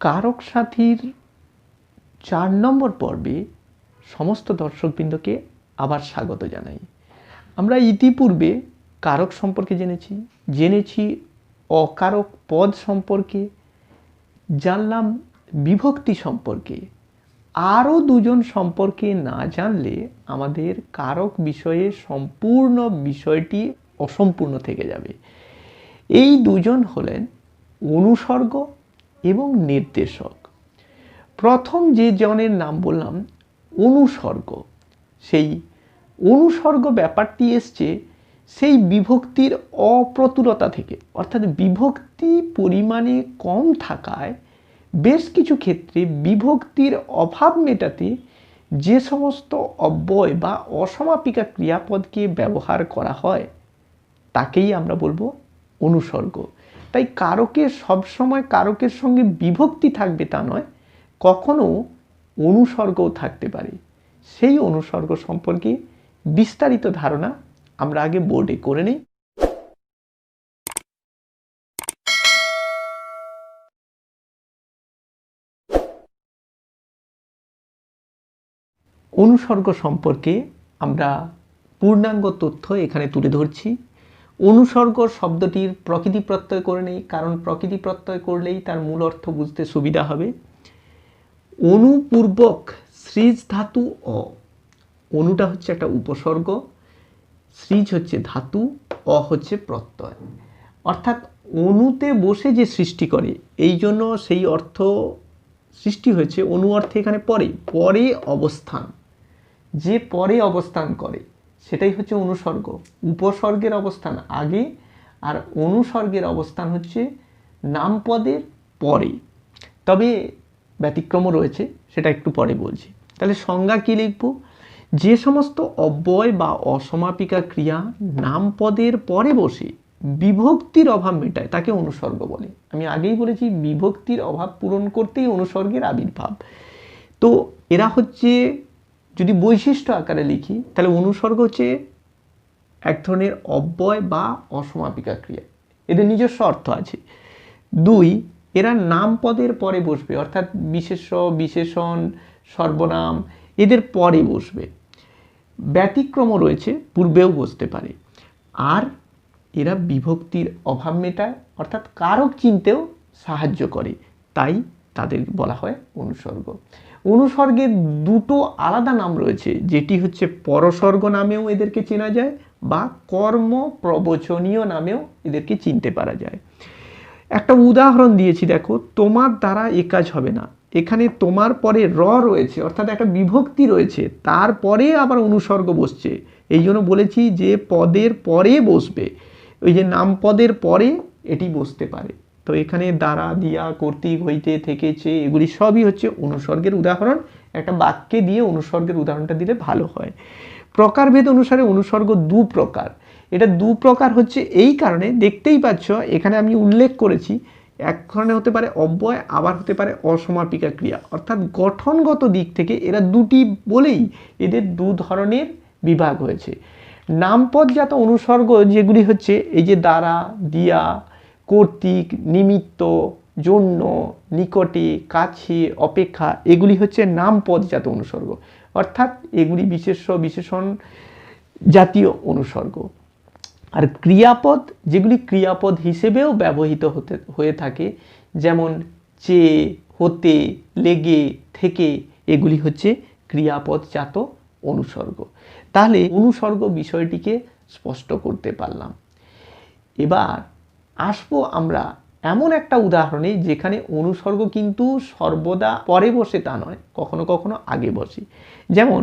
কারক সাথীর 4 নম্বর পর্বে সমস্ত দর্শকবৃন্দকে আবার স্বাগত জানাই। আমরা ইতিপূর্বে কারক সম্পর্কে জেনেছি অকারক পদ সম্পর্কে, জানলাম বিভক্তি সম্পর্কে। আরও দুজন সম্পর্কে না জানলে আমাদের কারক বিষয়ে সম্পূর্ণ বিষয়টি অসম্পূর্ণ থেকে যাবে। এই দুজন হলেন অনুসর্গ এবং নির্দেশক। প্রথম যে জনের নাম বললাম অনুসর্গ, সেই অনুসর্গ ব্যাপারটি এসছে সেই বিভক্তির অপ্রতুলতা থেকে, অর্থাৎ বিভক্তি পরিমাণে কম থাকায় বেশ কিছু ক্ষেত্রে বিভক্তির অভাব মেটাতে যে সমস্ত অব্যয় বা অসমাপিকা ক্রিয়াপদকে ব্যবহার করা হয় তাকেই আমরা বলবো অনুসর্গ। তাই কারকের সবসময় কারকের সঙ্গে বিভক্তি থাকবে তা নয়, কখনো অনুসর্গও থাকতে পারে। সেই অনুসর্গ সম্পর্কে বিস্তারিত ধারণা আমরা আগে বোর্ডে করে নিই। অনুসর্গ সম্পর্কে আমরা পূর্ণাঙ্গ তথ্য এখানে তুলে ধরছি। অনুসর্গ শব্দটির প্রকৃতি প্রত্যয় করে নেই, কারণ প্রকৃতি প্রত্যয় করলেই তার মূল অর্থ বুঝতে সুবিধা হবে। অনুপূর্বক সৃজ ধাতু অ, অনুটা হচ্ছে একটা উপসর্গ, সৃজ হচ্ছে ধাতু, অ হচ্ছে প্রত্যয়, অর্থাৎ অনুতে বসে যে সৃষ্টি করে, এই জন্য সেই অর্থ সৃষ্টি হয়েছে। অনু অর্থে এখানে পরে পরে অবস্থান, যে পরে অবস্থান করে সেটাই হচ্ছে অনুসর্গ। উপসর্গের অবস্থান আগে আর অনুসর্গের অবস্থান হচ্ছে নামপদের পরে। তবে ব্যতিক্রমও রয়েছে, সেটা একটু পরে বলছি। তাহলে সংজ্ঞা কী লিখব? যে সমস্ত অব্যয় বা অসমাপিকা ক্রিয়া নামপদের পরে বসে বিভক্তির অভাব মেটায় তাকে অনুসর্গ বলে। আমি আগেই বলেছি বিভক্তির অভাব পূরণ করতেই অনুসর্গের আবির্ভাব। তো এরা হচ্ছে, যদি বৈশিষ্ট্য আকারে লিখি তাহলে অনুসর্গ হচ্ছে এক ধরনের অব্যয় বা অসমাপিকা ক্রিয়া, এদের নিজস্ব অর্থ আছে। 2, এরা নামপদের পরে বসবে, অর্থাৎ বিশেষ্য, বিশেষণ, সর্বনাম এদের পরে বসবে। ব্যতিক্রমও রয়েছে, পূর্বেও বসতে পারে। আর এরা বিভক্তির অভাব মেটায়, অর্থাৎ কারক চিনতেও সাহায্য করে, তাই তাদের বলা হয় অনুসর্গ। অনুসর্গের দুটো আলাদা নাম রয়েছে, যেটি হচ্ছে পরসর্গ নামেও এদেরকে চেনা যায় বা কর্ম প্রবচনীয় নামেও এদেরকে চিনতে পারা যায়। একটা উদাহরণ দিয়েছি, দেখো, তোমার দ্বারা এ কাজ হবে না। এখানে তোমার পরে র রয়েছে, অর্থাৎ একটা বিভক্তি রয়েছে, তারপরে আবার অনুসর্গ বসছে। এই জন্য বলেছি যে পদের পরে বসবে, ওই যে নাম পদের পরে এটি বসতে পারে। তো এখানে দ্বারা, দিয়া, কর্তৃক, হইতে, থেকেছে এগুলি সবই হচ্ছে অনুসর্গের উদাহরণ। একটা বাক্যে দিয়ে অনুসর্গের উদাহরণটা দিলে ভালো হয়। প্রকারভেদ অনুসারে অনুসর্গ 2 প্রকার। এটা 2 প্রকার হচ্ছে এই কারণে, দেখতেই পাচ্ছ এখানে আমি উল্লেখ করেছি, এক ধরনের হতে পারে অব্যয়, আবার হতে পারে অসমাপিকা ক্রিয়া, অর্থাৎ গঠনগত দিক থেকে এরা দুটি বলেই এদের 2 ধরনের বিভাগ হয়েছে। নামপদজাত অনুসর্গ যেগুলি হচ্ছে এই যে দ্বারা, দিয়া, কর্তৃক, নিমিত্ত, জন্য, নিকটে, কাছে, অপেক্ষা, এগুলি হচ্ছে নামপদজাত অনুসর্গ, অর্থাৎ এগুলি বিশেষ্য, বিশেষণ জাতীয় অনুসর্গ। আর ক্রিয়াপদ যেগুলি ক্রিয়াপদ হিসেবেও ব্যবহৃত হয়ে থাকে, যেমন চেয়ে, হতে, লেগে, থেকে, এগুলি হচ্ছে ক্রিয়াপদজাত অনুসর্গ। তাহলে অনুসর্গ বিষয়টিকে স্পষ্ট করতে পারলাম। এবার আসবো আমরা এমন একটা উদাহরণে যেখানে অনুসর্গ কিন্তু সর্বদা পরে বসে তা নয়, কখনো কখনো আগে বসে। যেমন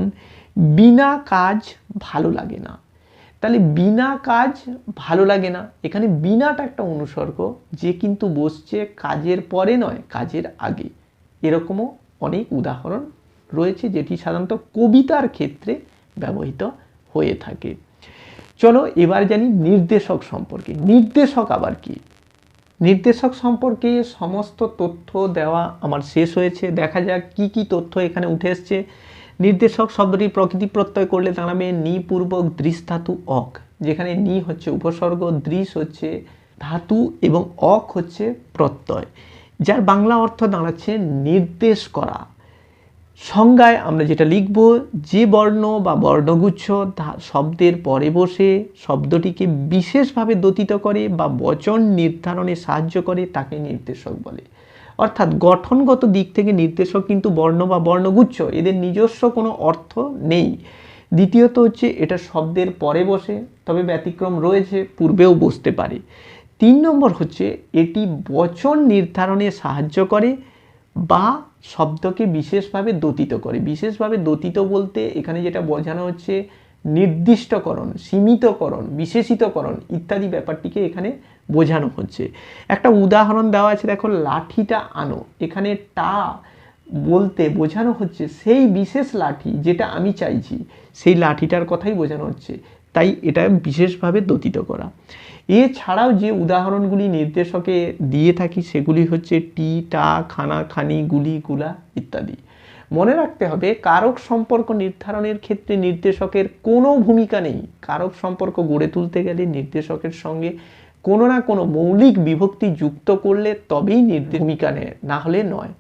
বিনা কাজ ভালো লাগে না। তাহলে বিনা কাজ ভালো লাগে না, এখানে বিনাটা একটা অনুসর্গ, যে কিন্তু বসছে কাজের পরে নয়, কাজের আগে। এরকমও অনেক উদাহরণ রয়েছে, যেটি সাধারণত কবিতার ক্ষেত্রে ব্যবহৃত হয়ে থাকে। চলো এবার জানি নির্দেশক সম্পর্কে। নির্দেশক আবার কি? নির্দেশক সম্পর্কে সমস্ত তথ্য দেওয়া আমার শেষ হয়েছে। দেখা যাক কি কি তথ্য এখানে উঠে এসছে। নির্দেশক শব্দটি প্রকৃতি প্রত্যয় করলে দাঁড়াবে নি পূর্বক দৃশ ধাতু অক, যেখানে নি হচ্ছে উপসর্গ, দৃশ হচ্ছে ধাতু এবং অক হচ্ছে প্রত্যয়। যার বাংলা অর্থ দাঁড়াচ্ছে নির্দেশ করা। সংজ্ঞায় আমরা যেটা লিখব, যে বর্ণ বা বর্ণগুচ্ছ শব্দের পরে বসে শব্দটিকে বিশেষভাবে দোতিত করে বা বচন নির্ধারণে সাহায্য করে তাকে নির্দেশক বলে। অর্থাৎ গঠনগত দিক থেকে নির্দেশক কিন্তু বর্ণ বা বর্ণগুচ্ছ এদের নিজস্ব কোনো অর্থ নেই। দ্বিতীয়ত হচ্ছে এটা শব্দের পরে বসে, তবে ব্যতিক্রম রয়েছে, পূর্বেও বসতে পারে। 3 নম্বর হচ্ছে এটি বচন নির্ধারণে সাহায্য করে বা শব্দকে বিশেষভাবে দোতিত করে। বিশেষভাবে দোতিত বলতে এখানে যেটা বোঝানো হচ্ছে নির্দিষ্টকরণ, সীমিতকরণ, বিশেষিতকরণ ইত্যাদি ব্যাপারটিকে এখানে বোঝানো হচ্ছে। একটা উদাহরণ দেওয়া আছে, দেখো, লাঠিটা আনো। এখানে টা বলতে বোঝানো হচ্ছে সেই বিশেষ লাঠি যেটা আমি চাইছি, সেই লাঠিটার কথাই বোঝানো হচ্ছে, তাই এটা বিশেষভাবে দোতিত করা। এছাড়াও যে উদাহরণগুলি নির্দেশকে দিয়ে থাকি সেগুলি হচ্ছে টি, টা, খানা, খানি, গুলি, গুলা ইত্যাদি। মনে রাখতে হবে কারক সম্পর্ক নির্ধারণের ক্ষেত্রে নির্দেশকের কোনো ভূমিকা নেই। কারক সম্পর্ক গড়ে তুলতে গেলে নির্দেশকের সঙ্গে কোনো না কোনো মৌলিক বিভক্তি যুক্ত করলে তবেই ভূমিকা নেয়, না হলে নয়।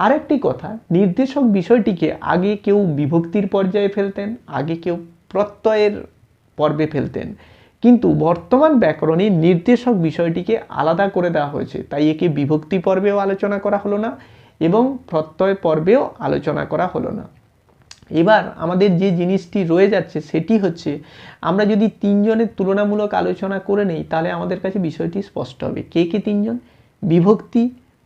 আরেকটি কথা, নির্দেশক বিষয়টিকে আগে কেউ বিভক্তির পর্যায়ে ফেলতেন, আগে কেউ প্রত্যয়ের পর্বে ফেলতেন, কিন্তু বর্তমান ব্যাকরণে নির্দেশক বিষয়টিকে আলাদা করে দেওয়া হয়েছে, তাই একে বিভক্তি পর্বেও আলোচনা করা হলো না এবং প্রত্যয় পর্বেও আলোচনা করা হলো না। এবার আমাদের যে জিনিসটি রয়ে যাচ্ছে সেটি হচ্ছে, আমরা যদি 3 জনের তুলনামূলক আলোচনা করে নেই তাহলে আমাদের কাছে বিষয়টি স্পষ্ট হবে। কে কে 3 জন? বিভক্তি,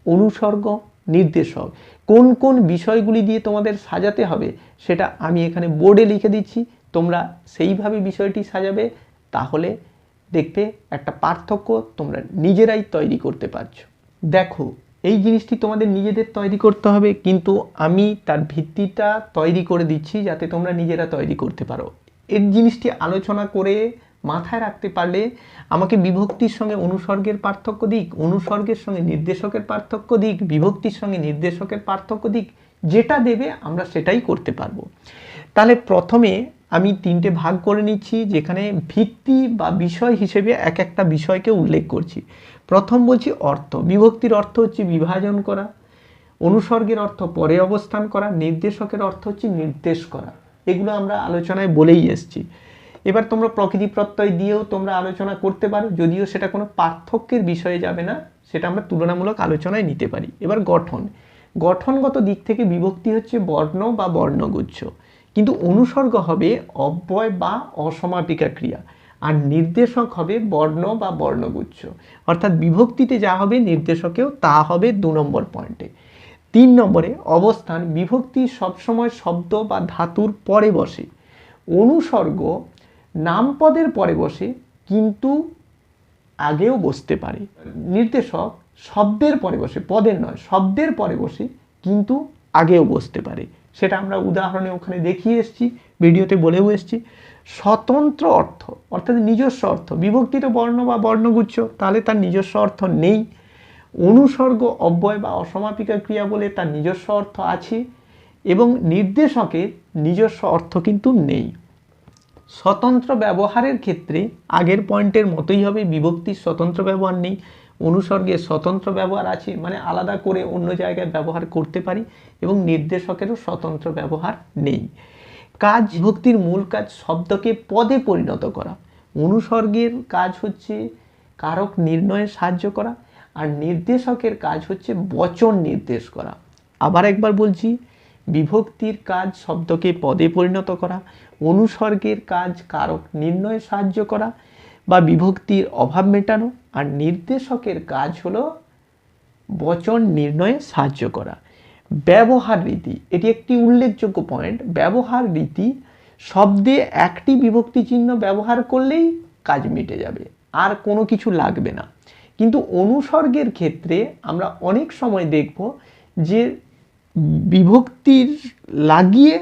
অনুসর্গ, নির্দেশক। কোন কোন বিষয়গুলি দিয়ে তোমাদের সাজাতে হবে সেটা আমি এখানে বোর্ডে লিখে দিচ্ছি, তোমরা সেইভাবে বিষয়টি সাজাবে, তাহলে দেখবে একটা পার্থক্য তোমরা নিজেরাই তৈরি করতে পারছো। দেখো, এই জিনিসটি তোমাদের নিজেদের তৈরি করতে হবে, কিন্তু আমি তার ভিত্তিটা তৈরি করে দিচ্ছি যাতে তোমরা নিজেরা তৈরি করতে পারো। এর জিনিসটি আলোচনা করে মাথায় রাখতে পারলে আমাকে বিভক্তির সঙ্গে অনুসর্গের পার্থক্য দিক, অনুসর্গের সঙ্গে নির্দেশকের পার্থক্য দিক, বিভক্তির সঙ্গে নির্দেশকের পার্থক্য দিক, যেটা দেবে আমরা সেটাই করতে পারবো। তাহলে প্রথমে আমি 3টে ভাগ করে নিচ্ছি, যেখানে ভিত্তি বা বিষয় হিসেবে এক একটা বিষয়কে উল্লেখ করছি। প্রথম বলছি অর্থ। বিভক্তির অর্থ হচ্ছে বিভাজন করা, অনুসর্গের অর্থ পরে অবস্থান করা, নির্দেশকের অর্থ হচ্ছে নির্দেশ করা। এগুলো আমরা আলোচনায় বলেই এসেছি। এবার তোমরা প্রকৃতি প্রত্যয় দিয়েও তোমরা আলোচনা করতে পারো, যদিও সেটা কোনো পার্থক্যের বিষয়ে যাবে না, সেটা আমরা তুলনামূলক আলোচনায় নিতে পারি। এবার গঠন। গঠনগত দিক থেকে বিভক্তি হচ্ছে বর্ণ বা বর্ণগুচ্ছ, কিন্তু অনুসর্গ হবে অব্যয় বা অসমাপিকা ক্রিয়া, আর নির্দেশক হবে বর্ণ বা বর্ণগুচ্ছ। অর্থাৎ বিভক্তিতে যা হবে নির্দেশকেও তা হবে 2 নম্বর পয়েন্টে। 3 নম্বরে অবস্থান। বিভক্তি সবসময় শব্দ বা ধাতুর পরে বসে, অনুসর্গ নামপদের পরে বসে কিন্তু আগেও বসতে পারে। নির্দেশক শব্দের পরে বসে, পদের নয়, শব্দের পরে বসে কিন্তু আগেও বসতে পারে। সেটা আমরা উদাহরণে ওখানে দেখিয়ে এসেছি, ভিডিওতে বলেও এসেছি। স্বতন্ত্র অর্থ অর্থাৎ নিজস্ব অর্থ। বিভক্তিতে বর্ণ বা বর্ণগুচ্ছ, তাহলে তার নিজস্ব অর্থ নেই। অনুসর্গ অব্যয় বা অসমাপিকা ক্রিয়া বলে তার নিজস্ব অর্থ আছে, এবং নির্দেশকের নিজস্ব অর্থ কিন্তু নেই। স্বতন্ত্র ব্যবহারের ক্ষেত্রে আগের পয়েন্টের মতোই হবে, বিভক্তির স্বতন্ত্র ব্যবহার নেই, অনুসর্গের স্বতন্ত্র ব্যবহার আছে, মানে আলাদা করে অন্য জায়গায় ব্যবহার করতে পারি, এবং নির্দেশকেরও স্বতন্ত্র ব্যবহার নেই। কাজ। বিভক্তির মূল কাজ শব্দকে পদে পরিণত করা। অনুসর্গের কাজ হচ্ছে কারক নির্ণয়ে সাহায্য করা, আর নির্দেশকের কাজ হচ্ছে বচন নির্দেশ করা। আবার একবার বলছি, বিভক্তির কাজ শব্দকে পদে পরিণত করা, অনুসর্গের কাজ কারক নির্ণয়ে সাহায্য করা বা বিভক্তির অভাব মেটানো, আর নির্দেশকের কাজ হলো বচন নির্ণয়ে সাহায্য করা। ব্যবহার রীতি, এটি একটি উল্লেখযোগ্য পয়েন্ট। ব্যবহার রীতি, শব্দে একটি বিভক্তি চিহ্ন ব্যবহার করলেই কাজ মিটে যাবে, আর কোনো কিছু লাগবে না। কিন্তু অনুসর্গের ক্ষেত্রে আমরা অনেক সময় দেখব যে বিভক্তির লাগিয়ে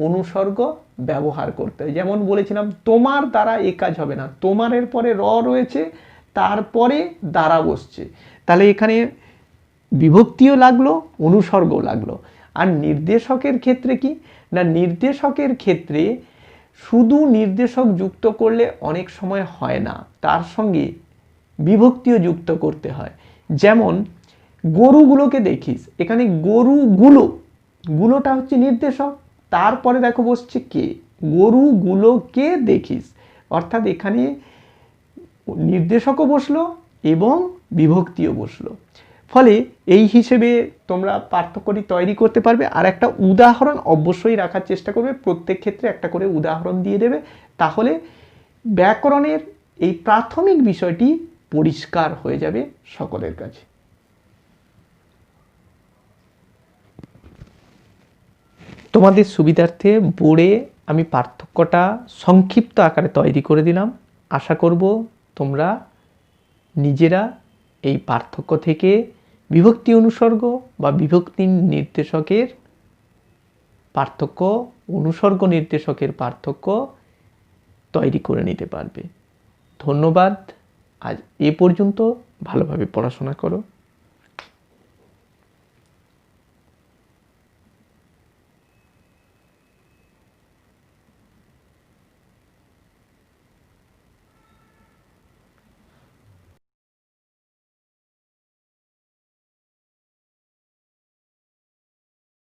অনুসর্গ ব্যবহার করতে হয়। যেমন বলেছিলাম, তোমার দ্বারা এ কাজ হবে না, তোমারের পরে র রয়েছে, তারপরে দ্বারা বসছে, তাহলে এখানে বিভক্তিও লাগলো, অনুসর্গও লাগলো। আর নির্দেশকের ক্ষেত্রে কি না, নির্দেশকের ক্ষেত্রে শুধু নির্দেশক যুক্ত করলে অনেক সময় হয় না, তার সঙ্গে বিভক্তিও যুক্ত করতে হয়। যেমন গরুগুলোকে দেখিস, এখানে গরুগুলো, গুলোটা হচ্ছে নির্দেশক, তারপরে দেখো বসছে কে, গরুগুলোকে দেখিস, অর্থাৎ এখানে নির্দেশকও বসলো এবং বিভক্তিও বসলো। ফলে এই হিসেবে তোমরা পার্থক্যটি তৈরি করতে পারবে। আর একটা উদাহরণ অবশ্যই রাখার চেষ্টা করবে, প্রত্যেক ক্ষেত্রে একটা করে উদাহরণ দিয়ে দেবে, তাহলে ব্যাকরণের এই প্রাথমিক বিষয়টি পরিষ্কার হয়ে যাবে সকলের কাছে। তোমাদের সুবিধার্থে বোর্ডে আমি পার্থক্যটা সংক্ষিপ্ত আকারে তৈরি করে দিলাম। আশা করব তোমরা নিজেরা এই পার্থক্য থেকে বিভক্তি অনুসর্গ বা বিভক্তি নির্দেশকের পার্থক্য, অনুসর্গ নির্দেশকের পার্থক্য তৈরি করে নিতে পারবে। ধন্যবাদ। আজ এ পর্যন্ত। ভালোভাবে পড়াশোনা করো।